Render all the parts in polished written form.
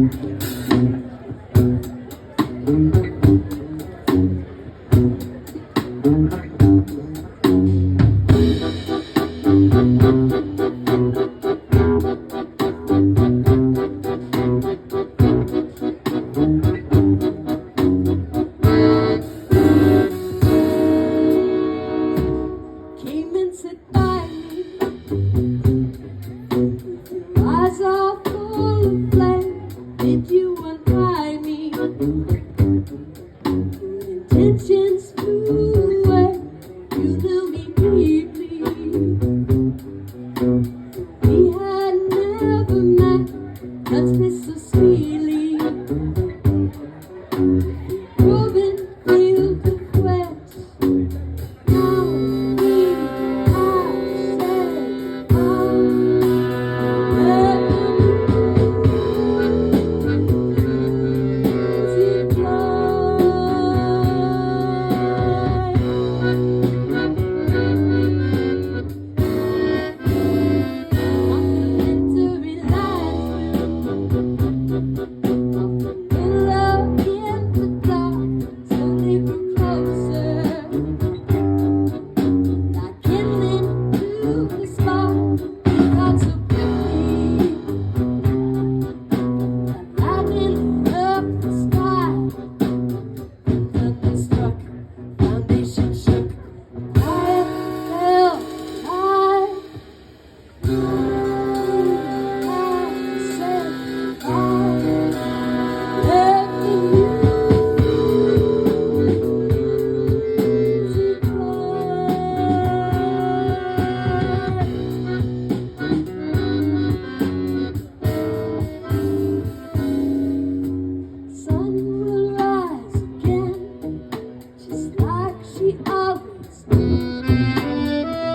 Came and sit by me, eyes all full of flame. Did you untie me? Intentions flew away. You knew me deeply. We had never met, touched me so sweetly. Woven field of wet. Now we have said our easy Foundation shook, quiet fell, I said I left you. Sun will rise again, just like she always did.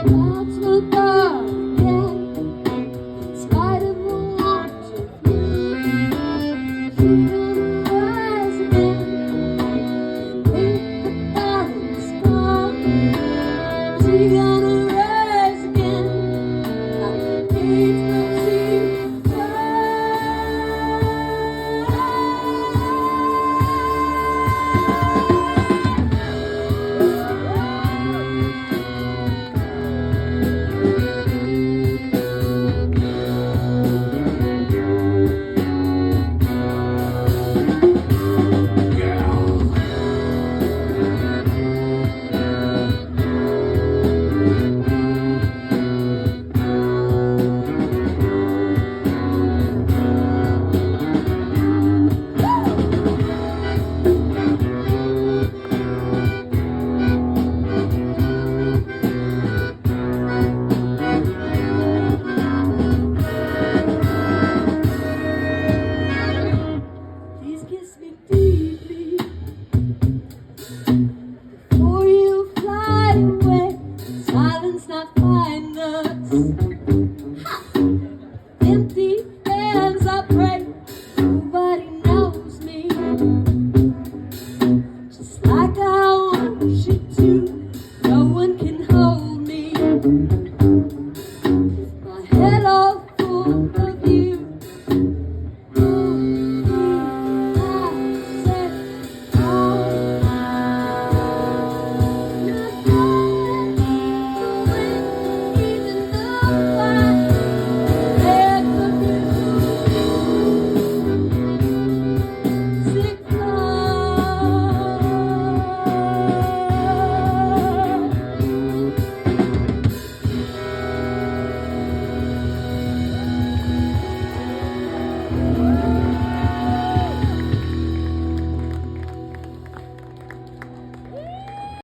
Clouds will dark again, in spite of a want of you. She